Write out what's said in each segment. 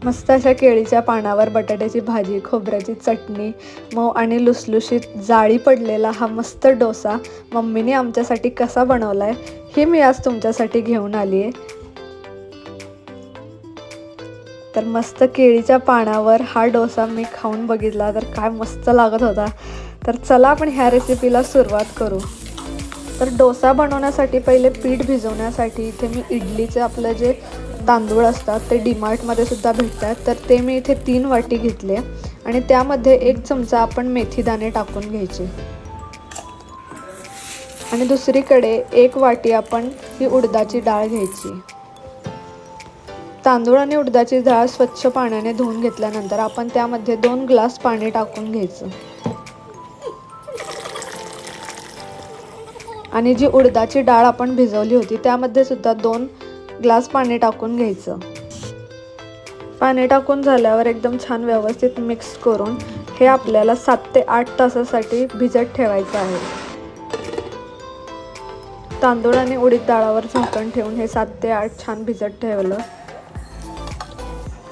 मस्त अशा केळीच्या पानावर बटाट्याची भाजी, खोबऱ्याची चटणी, मऊ आणि लुसलुशीत जाळी पडलेला हा मस्त डोसा मम्मीने आमच्यासाठी कसा बनवलाय हे मी आज तुमच्यासाठी घेऊन आली आहे। तर मस्त केळीच्या पानावर हा डोसा मी खाऊन बघितला तर काय मस्त लागत होता। तर चला आपण ह्या रेसिपीला सुरुवात करू। तर डोसा बनवण्यासाठी पहिले पीठ भिजवण्यासाठी इथे मी इडलीचे आपलं जे तांदूळ असतात ते डीमार्टमध्ये सुद्धा भेटतात, तर ते मी इथे 3 वाटी घेतले आणि त्यामध्ये 1 चमचा आपण मेथी दाणे टाकून घ्यायचे आणि दुसरीकडे 1 वाटी आपण ही उडदाची डाळ घ्यायची। तांदूळ आणि उडदाची डाळ स्वच्छ पाण्याने धुवून घेतल्यानंतर आपण त्यामध्ये 2 ग्लास पाणी टाकून घ्यायचं आणि जी उडदाची डाळ आपण भिजवली होती त्यामध्ये सुद्धा 2 ग्लास पाणी टाकून घ्यायचं। पाणी टाकून झाल्यावर एकदम छान व्यवस्थित मिक्स करून हे आपल्याला 7 ते 8 तासासाठी भिजत ठेवायचं आहे। तांदूळ आणि उडीद डाळावर झाकण ठेवून हे 7 ते 8 छान भिजत ठेवलं।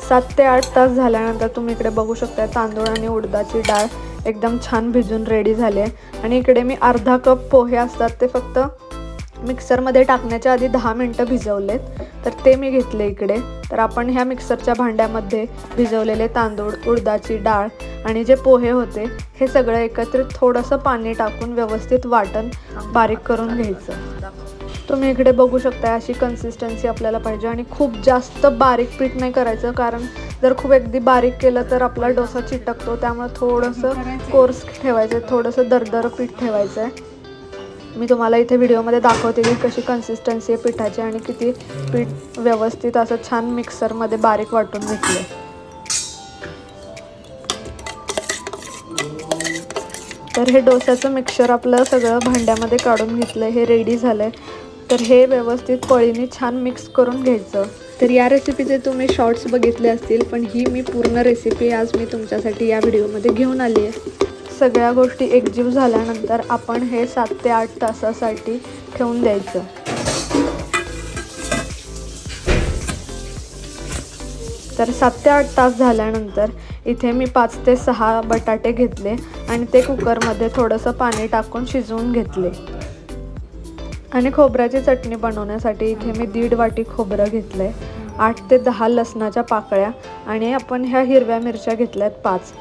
7 ते 8 तास झाल्यानंतर तुम्ही इकडे बघू शकता तांदूळ आणि उडदाची डाळ एकदम छान भिजून रेडी झाले आणि इकडे मी अर्धा कप पोहे असतात ते फक्त मिक्सरमध्ये टाकण्याच्या आधी 10 मिनिटं भिजवलेत, तर ते मी घेतले इकडे। तर आपण ह्या मिक्सरच्या भांड्यामध्ये भिजवलेले तांदूळ, उडदाची डाळ आणि जे पोहे होते हे सगळं एकत्रित थोडंसं पाणी टाकून व्यवस्थित वाटण बारीक करून घ्यायचं। तुम्ही इकडे बघू शकता अशी कन्सिस्टन्सी आपल्याला पाहिजे आणि खूप जास्त बारीक पीठ नाही करायचं, कारण जर खूप अगदी बारीक केलं तर आपला डोसा चिटकतो, त्यामुळे थोडंसं कोर्स ठेवायचं, थोडंसं दरदर पीठ ठेवायचं आहे। मी तुम्हाला इथे व्हिडिओमध्ये दाखवते की कशी कन्सिस्टन्सी आहे पिठाची आणि किती पीठ व्यवस्थित असं छान मिक्सरमध्ये बारीक वाटून घेतलं। तर हे डोसाचं मिक्सर आपलं सगळं भांड्यामध्ये काढून घेतलं, हे रेडी झालंय। तर हे व्यवस्थित पळीने छान मिक्स करून घ्यायचं। तर या रेसिपीचे तुम्ही शॉर्ट्स बघितले असतील, पण ही मी पूर्ण रेसिपी आज मी तुमच्यासाठी या व्हिडिओमध्ये घेऊन आली आहे। सगळ्या गोष्टी एकजीव झाल्यानंतर आपण हे 7 ते 8 तासासाठी ठेवून द्यायचं। तर 7 ते 8 तास झाल्यानंतर इथे मी 5 ते 6 बटाटे घेतले आणि ते कुकरमध्ये थोडंसं पाणी टाकून शिजवून घेतले आणि खोबऱ्याची चटणी बनवण्यासाठी इथे मी 1.5 वाटी खोबरं घेतलंय, 8 ते 10 लसणाच्या पाकळ्या आणि आपण ह्या हिरव्या मिरच्या घेतल्यात 5।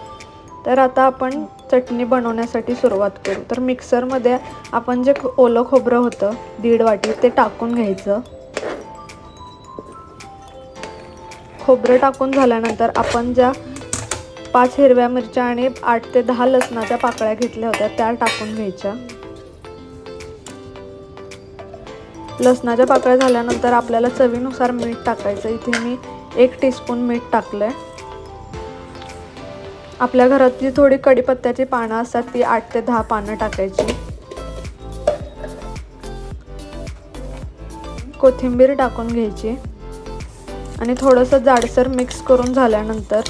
तर आता आपण चटणी बनवण्यासाठी सुरुवात करू। तर मिक्सरमध्ये आपण जे ओलं खोबरं होतं 1.5 वाटी ते टाकून घ्यायचं। खोबरं टाकून झाल्यानंतर आपण ज्या 5 हिरव्या मिरच्या आणि 8 ते 10 लसणाच्या पाकळ्या घेतल्या होत्या त्या टाकून घ्यायच्या। लसणाच्या पाकळ्या झाल्यानंतर आपल्याला चवीनुसार मीठ टाकायचं। इथे मी 1 टीस्पून मीठ टाकलंय। आपल्या घरात जी थोडी कढीपत्त्याची पानं असतात ती 8 ते 10 पानं टाकायची। कोथिंबीर टाकून घ्यायची आणि थोडंसं जाडसर मिक्स करून झाल्यानंतर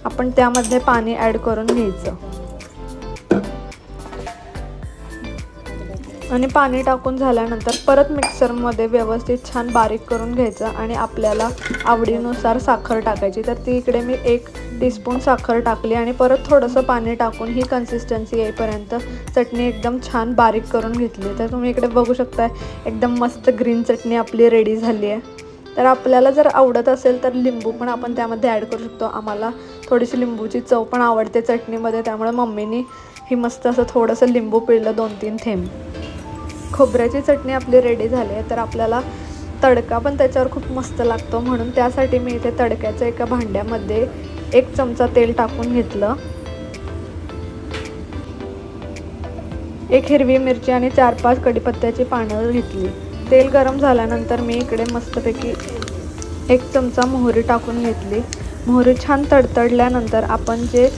आपण त्यामध्ये पाणी ॲड करून घ्यायचं आणि पाणी टाकून झाल्यानंतर परत मिक्सरमध्ये व्यवस्थित छान बारीक करून घ्यायचं आणि आपल्याला आवडीनुसार साखर टाकायची। तर ती इकडे मी 1 टीस्पून साखर टाकली आणि परत थोडंसं पाणी टाकून ही कन्सिस्टन्सी येईपर्यंत चटणी एकदम छान बारीक करून घेतली। तर तुम्ही इकडे बघू शकता एकदम मस्त ग्रीन चटणी आपली रेडी झाली आहे। तर आपल्याला जर आवडत असेल तर लिंबू पण आपण त्यामध्ये ॲड करू शकतो। आम्हाला थोडीशी लिंबूची चव पण आवडते चटणीमध्ये, त्यामुळे मम्मीनी ही मस्त असं थोडंसं लिंबू पिळलं 2-3 थेंब। खोबऱ्याची चटणी आपली रेडी झाली आहे। तर आपल्याला तडका पण त्याच्यावर खूप मस्त लागतो, म्हणून त्यासाठी मी इथे तडक्याच्या एका भांड्यामध्ये 1 चमचा तेल टाकून घेतलं, 1 हिरवी मिरची आणि 4-5 कढीपत्त्याची पानं घेतली। तेल गरम झाल्यानंतर मी इकडे मस्तपैकी 1 चमचा मोहरी टाकून घेतली। मोहरी छान तडतडल्यानंतर आपण जे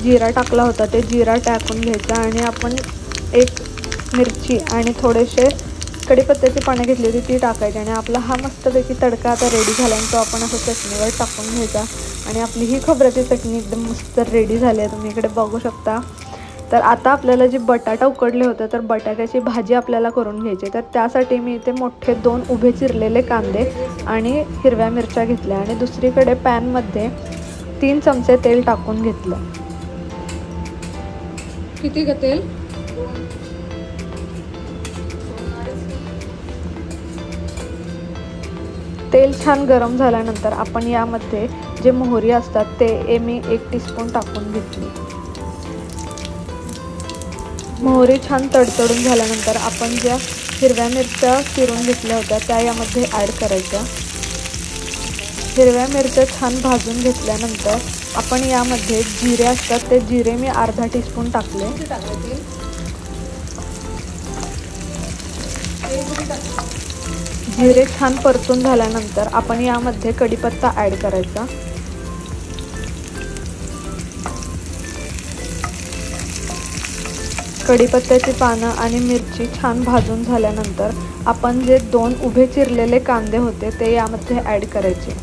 जिरा टाकला होता ते जिरा टाकून घ्यायचा आणि आपण 1 मिरची आणि थोडेसे कढीपत्त्याची पानं घेतली होती ती टाकायची आणि आपला हा मस्तपैकी तडका आता रेडी झाला आणि तो आपण असं चटणीवर टाकून घ्यायचा आणि आपली ही खोबऱ्याची चटणी एकदम मस्त रेडी झाली आहे। तुम्ही इकडे बघू शकता तर आता आपल्याला जे बटाटा उकडले होते तर बटाट्याची भाजी आपल्याला करून घ्यायची. तर त्यासाठी मी इथे मोठे 2 उभे चिरलेले कांदे आणि हिरव्या मिरच्या घेतल्या आणि दुसरीकडे पॅनमध्ये 3 चमचे तेल टाकून घेतलं. किती ग तेल? तेल छान गरम झाल्यानंतर आपण यामध्ये जे मोहरी असतात ते मी 1 टीस्पून टाकून घेतली. मोहरी छान तडतडून झाल्यानंतर आपण ज्या हिरव्या मिरच्या चिरून घेतल्या होत्या त्या यामध्ये ॲड करायच्या. हिरव्या मिरच्या छान भाजून घेतल्यानंतर आपण यामध्ये जिरे असतात ते जिरे मी अर्धा टीस्पून टाकले. जिरे छान परतून झाल्यानंतर आपण यामध्ये कढीपत्ता ॲड करायचा. कढीपत्त्याची पानं आणि मिरची छान भाजून झाल्यानंतर आपण जे 2 उभे चिरलेले कांदे होते ते यामध्ये ॲड करायचे.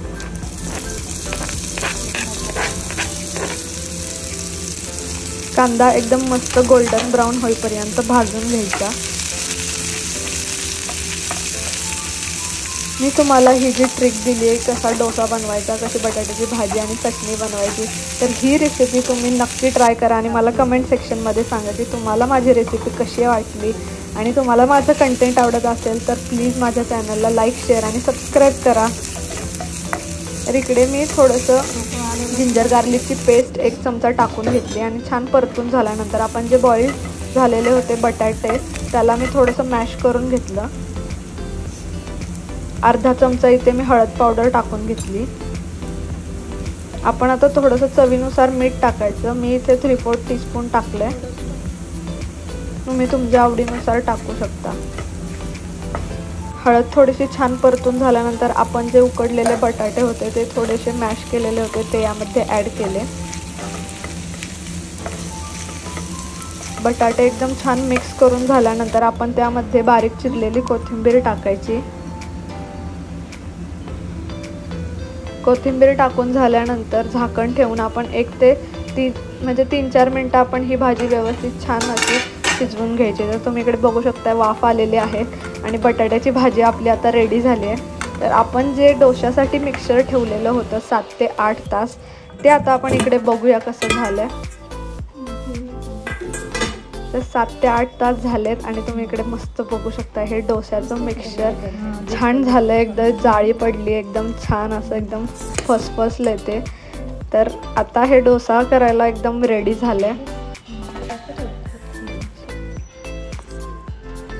कांदा एकदम मस्त गोल्डन ब्राऊन होईपर्यंत भाजून घ्यायचा. मी तुम्हाला ही जी ट्रिक दिली आहे कसा डोसा बनवायचा, कशी बटाट्याची भाजी आणि चटणी बनवायची, तर ही रेसिपी तुम्ही नक्की ट्राय करा आणि मला कमेंट सेक्शनमध्ये सांगा की तुम्हाला माझी रेसिपी कशी वाटली. आणि तुम्हाला माझं कंटेंट आवडत असेल तर प्लीज माझ्या चॅनलला लाईक, शेअर आणि सबस्क्राईब करा. तर इकडे मी थोडंसं जिंजर गार्लिकची पेस्ट 1 चमचा टाकून घेतली आणि छान परतून झाल्यानंतर आपण जे बॉईल झालेले होते बटाटे त्याला मी थोडंसं मॅश करून घेतलं. अर्धा चमचा इथे मी हळद पावडर टाकून घेतली. आपण आता थोडंसं चवीनुसार मीठ टाकायचं. मी इथे 3/4 टीस्पून टाकले. तुम्ही तुमच्या आवडीनुसार टाकू शकता. हळद थोडीशी छान परतून झाल्यानंतर आपण जे उकडलेले बटाटे होते ते थोडेसे मॅश केलेले होते ते यामध्ये ॲड केले. बटाटे एकदम छान मिक्स करून झाल्यानंतर आपण त्यामध्ये बारीक चिरलेली कोथिंबीर टाकायची. कोथिंबीर टाकून झाल्यानंतर झाकण ठेवून आपण 1 ते 3-4 मिनटं आपण ही भाजी व्यवस्थित छान अशी शिजवून घ्यायची. तर तुम्ही इकडे बघू शकता वाफ आलेली आहे आणि बटाट्याची भाजी आपली आता रेडी झाली आहे. तर आपण जे डोशासाठी मिक्सचर ठेवलेलं होतं 7 ते 8 तास ते आता आपण इकडे बघूया कसं झालं. तर 7 ते 8 तास झालेत आणि तुम्ही इकडे मस्त बघू शकता हे डोस्याचं मिक्सचर छान झालं. एकदम जाळी पडली, एकदम छान असं एकदम फसफसलं ते. तर आता हे डोसा करायला एकदम रेडी झालं आहे.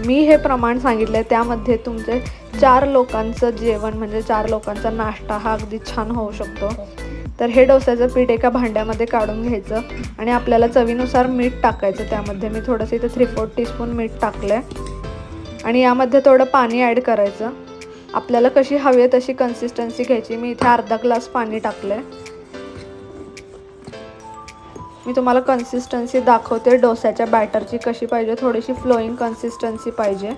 मी हे प्रमाण सांगितलं आहे त्यामध्ये तुमचे 4 लोकांचं जेवण म्हणजे 4 लोकांचा नाश्ता हा अगदी छान होऊ शकतो. तर हे डोस्याचं पीठ एका भांड्यामध्ये काढून घ्यायचं आणि आपल्याला चवीनुसार मीठ टाकायचं. त्यामध्ये मी थोडंसं इथे 3/4 टीस्पून मीठ टाकलं आहे आणि यामध्ये थोडं पाणी ॲड करायचं. आपल्याला कशी हवी आहे तशी कन्सिस्टन्सी घ्यायची. मी इथे अर्धा ग्लास पाणी टाकलं आहे. मी तुम्हाला कन्सिस्टन्सी दाखवते डोस्याच्या बॅटरची कशी पाहिजे. थोडीशी फ्लोईंग कन्सिस्टन्सी पाहिजे.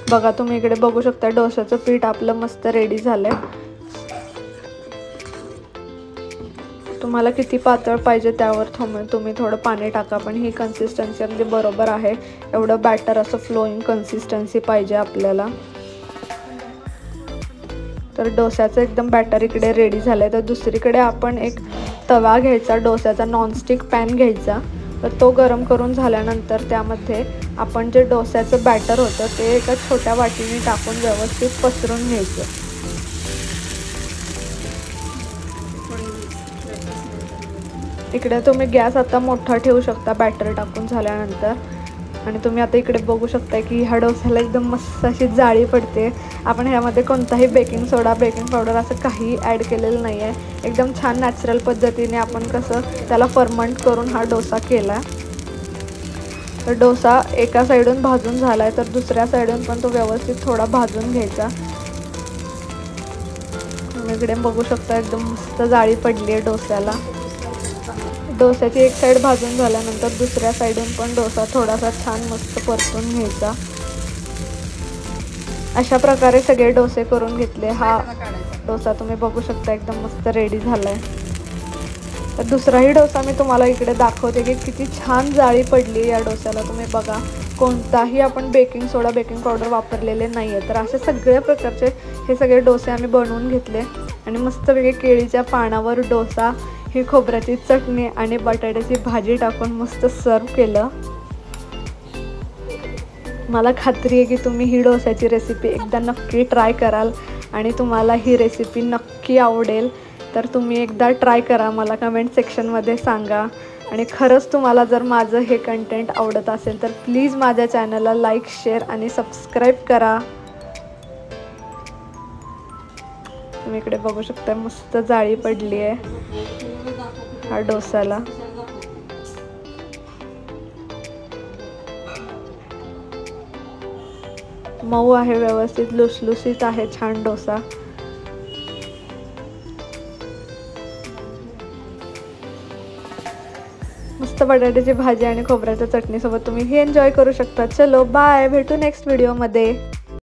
बघा तुम्ही इकडे बघू शकता डोस्याचं पीठ आपलं मस्त रेडी झालंय. तुम्हाला किती पातळ पाहिजे त्यावर तुम्ही थोडं पाणी टाका. पण ही कन्सिस्टन्सी अगदी बरोबर आहे. एवढं बॅटर असं फ्लोईंग कन्सिस्टन्सी पाहिजे आपल्याला. तर डोस्याचं एकदम बॅटर इकडे रेडी झालंय. तर दुसरीकडे आपण एक तवा घ्यायचा, डोस्याचा नॉनस्टिक पॅन घ्यायचा. तर तो गरम करून झाल्यानंतर त्यामध्ये आपण जे डोस्याचं बॅटर होतं ते एका छोट्या वाटीने टाकून व्यवस्थित पसरून घ्यायचं. इकडे तुम्ही गॅस आता मोठा ठेवू शकता बॅटर टाकून झाल्यानंतर. आणि तुम्ही आता इकडे बघू शकता की ह्या डोस्याला एकदम मस्त अशी जाळी पडते. आपण ह्यामध्ये कोणताही बेकिंग सोडा, बेकिंग पावडर असं काही ॲड केलेलं नाही आहे. एकदम छान नॅचरल पद्धतीने आपण कसं त्याला फर्मंट करून हा डोसा केला. तर डोसा एका साईडून भाजून झाला आहे तर दुसऱ्या साईडून पण तो व्यवस्थित थोडा भाजून घ्यायचा. तुम्ही इकडे बघू शकता एकदम मस्त जाळी पडली आहे डोस्याला. डोस्याची एक साईड भाजून झाल्यानंतर दुसऱ्या साईडून पण डोसा थोडासा छान मस्त परतून घ्यायचा. अशा प्रकारे सगळे डोसे करून घेतले. हा डोसा तुम्ही बघू शकता एकदम मस्त रेडी झालाय. तर दुसराही डोसा मी तुम्हाला इकडे दाखवते की किती छान जाळी पडली या डोस्याला. तुम्ही बघा, कोणताही आपण बेकिंग सोडा बेकिंग पावडर वापरलेले नाही आहे. तर असे सगळ्या प्रकारचे हे सगळे डोसे आम्ही बनवून घेतले आणि मस्तपैकी केळीच्या पानावर डोसा, ही खोबऱ्याची चटणी आणि बटाट्याची भाजी टाकून मस्त सर्व केलं. मला खात्री आहे की तुम्ही ही डोस्याची रेसिपी एकदा नक्की ट्राय कराल आणि तुम्हाला ही रेसिपी नक्की आवडेल. तर तुम्ही एकदा ट्राय करा, मला कमेंट सेक्शनमध्ये सांगा. आणि खरंच तुम्हाला जर माझं हे कंटेंट आवडत असेल तर प्लीज माझ्या चॅनलला लाईक, शेअर आणि सबस्क्राईब करा. तुम्ही इकडे बघू शकता मस्त जाळी पडली आहे हा डोसाला. मऊ आहे, व्यवस्थित लुसलुसीत आहे छान डोसा. मस्त बटाट्याची भाजी आणि खोबऱ्याच्या चटणीसोबत तुम्ही हे एन्जॉय करू शकता. चलो बाय, भेटू नेक्स्ट व्हिडिओमध्ये.